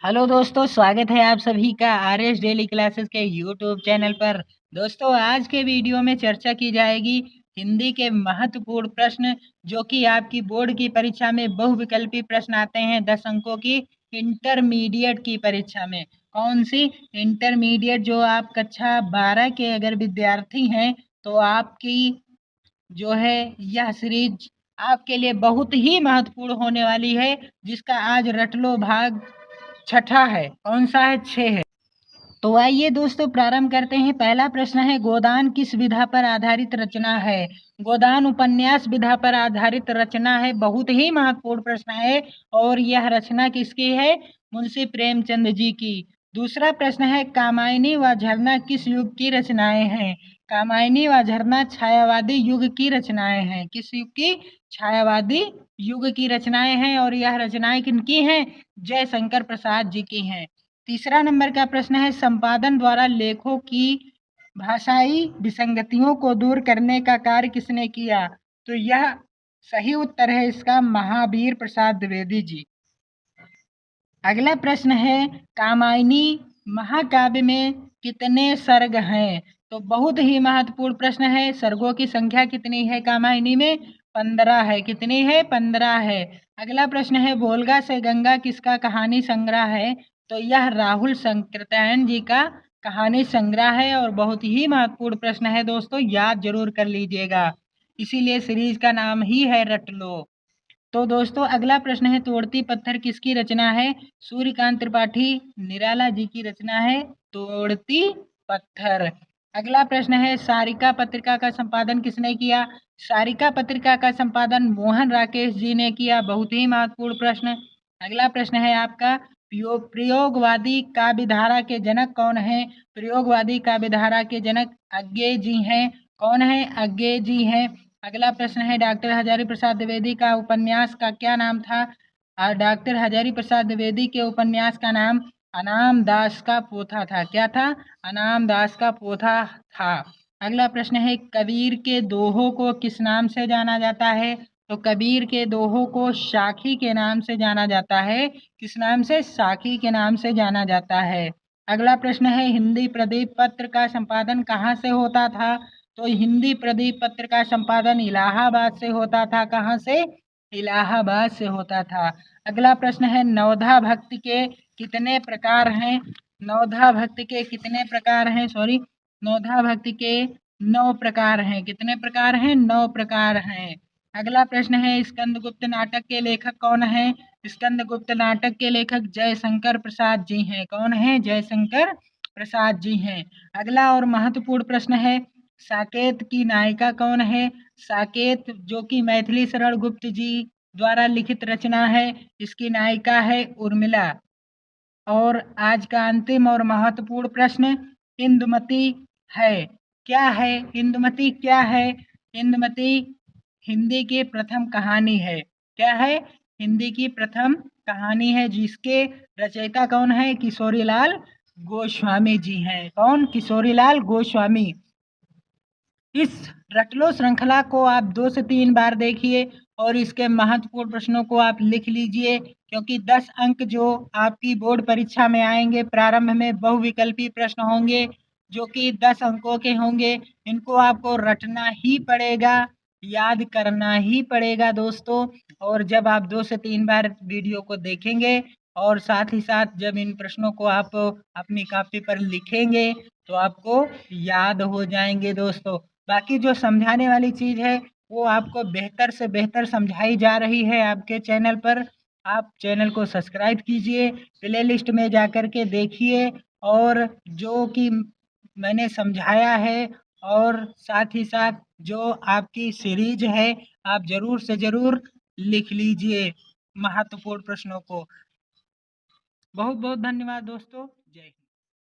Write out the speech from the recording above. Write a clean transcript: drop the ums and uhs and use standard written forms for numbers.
Hello दोस्तों, स्वागत है आप सभी का आर एस डेली क्लासेस के यूट्यूब चैनल पर। दोस्तों, आज के वीडियो में चर्चा की जाएगी हिंदी के महत्वपूर्ण प्रश्न जो कि आपकी बोर्ड की परीक्षा में बहुविकल्पी प्रश्न आते हैं 10 अंकों की इंटरमीडिएट की परीक्षा में। कौन सी? इंटरमीडिएट। जो आप कक्षा 12 के अगर विद्यार्थी हैं तो आपकी जो है यह सीरीज आपके लिए बहुत ही महत्वपूर्ण होने वाली है, जिसका आज रट लो भाग छठा है। कौन सा है? 6 है। तो आइए दोस्तों प्रारंभ करते हैं। पहला प्रश्न है, गोदान किस विधा पर आधारित रचना है? गोदान उपन्यास विधा पर आधारित रचना है। बहुत ही महत्वपूर्ण प्रश्न है और यह रचना किसकी है? मुंशी प्रेमचंद जी की। दूसरा प्रश्न है, कामायनी व झरना किस युग की रचनाएं हैं? कामायनी व झरना छायावादी युग की रचनाएं हैं। किस युग की? छायावादी युग की रचनाएं हैं और यह रचनाएं किनकी हैं? जयशंकर प्रसाद जी की हैं। तीसरा नंबर का प्रश्न है, संपादन द्वारा लेखों की भाषाई विसंगतियों को दूर करने का कार्य किसने किया? तो यह सही उत्तर है इसका महावीर प्रसाद द्विवेदी जी। अगला प्रश्न है, कामायनी महाकाव्य में कितने सर्ग हैं? तो बहुत ही महत्वपूर्ण प्रश्न है। सर्गों की संख्या कितनी है कामायनी में? 15 है। कितनी है? 15 है। अगला प्रश्न है, वोल्गा से गंगा किसका कहानी संग्रह है? तो यह राहुल संकृत्यायन जी का कहानी संग्रह है और बहुत ही महत्वपूर्ण प्रश्न है दोस्तों, याद जरूर कर लीजिएगा। इसीलिए सीरीज का नाम ही है रट लो। तो दोस्तों, अगला प्रश्न है, तोड़ती पत्थर किसकी रचना है? सूर्यकांत त्रिपाठी निराला जी की रचना है तोड़ती पत्थर। अगला प्रश्न है, सारिका पत्रिका का संपादन किसने किया? सारिका पत्रिका का संपादन मोहन राकेश जी ने किया। बहुत ही महत्वपूर्ण प्रश्न। अगला प्रश्न है आपका, प्रयोगवादी काव्यधारा के जनक कौन है? प्रयोगवादी काव्यधारा के जनक अज्ञे जी हैं। कौन है? अज्ञे जी हैं। अगला प्रश्न है, डॉक्टर हजारी प्रसाद द्विवेदी का उपन्यास का क्या नाम था? डॉक्टर हजारी प्रसाद द्विवेदी के उपन्यास का नाम अनाम दास का पोथा था। क्या था? अनाम दास का पोथा था। अगला प्रश्न है, कबीर के दोहों को किस नाम से जाना जाता है? तो कबीर के दोहों को साखी के नाम से जाना जाता है। किस नाम से? साखी के नाम से जाना जाता है। अगला प्रश्न है, हिंदी प्रदीप पत्र का संपादन कहाँ से होता था? तो हिंदी प्रदीप पत्र का संपादन इलाहाबाद से होता था। कहाँ से? इलाहाबाद से होता था। अगला प्रश्न है, नवधा भक्ति के कितने प्रकार हैं? नवधा भक्ति के कितने प्रकार हैं? सॉरी, नवधा भक्ति के 9 प्रकार हैं। कितने प्रकार हैं? 9 प्रकार हैं। अगला प्रश्न है, स्कंदगुप्त नाटक के लेखक कौन है? स्कंदगुप्त नाटक के लेखक जयशंकर प्रसाद जी हैं। कौन है? जयशंकर प्रसाद जी हैं। अगला और महत्वपूर्ण प्रश्न है, साकेत की नायिका कौन है? साकेत जो कि मैथिली शरण गुप्त जी द्वारा लिखित रचना है, इसकी नायिका है उर्मिला। और आज का अंतिम और महत्वपूर्ण प्रश्न, इंदुमती है क्या है? इंदुमती क्या है? इंदुमती हिंदी की प्रथम कहानी है। क्या है? हिंदी की प्रथम कहानी है, जिसके रचयिता कौन है? किशोरीलाल गोस्वामी जी हैं। कौन? किशोरीलाल गोस्वामी। इस रटलो श्रृंखला को आप 2 से 3 बार देखिए और इसके महत्वपूर्ण प्रश्नों को आप लिख लीजिए, क्योंकि 10 अंक जो आपकी बोर्ड परीक्षा में आएंगे, प्रारंभ में बहुविकल्पी प्रश्न होंगे जो कि 10 अंकों के होंगे। इनको आपको रटना ही पड़ेगा, याद करना ही पड़ेगा दोस्तों। और जब आप 2 से 3 बार वीडियो को देखेंगे और साथ ही साथ जब इन प्रश्नों को आप अपनी कॉपी पर लिखेंगे तो आपको याद हो जाएंगे दोस्तों। बाकी जो समझाने वाली चीज़ है वो आपको बेहतर से बेहतर समझाई जा रही है आपके चैनल पर। आप चैनल को सब्सक्राइब कीजिए, प्लेलिस्ट में जाकर के देखिए और जो कि मैंने समझाया है और साथ ही साथ जो आपकी सीरीज है आप ज़रूर से ज़रूर लिख लीजिए महत्वपूर्ण प्रश्नों को। बहुत बहुत धन्यवाद दोस्तों। जय हिंद।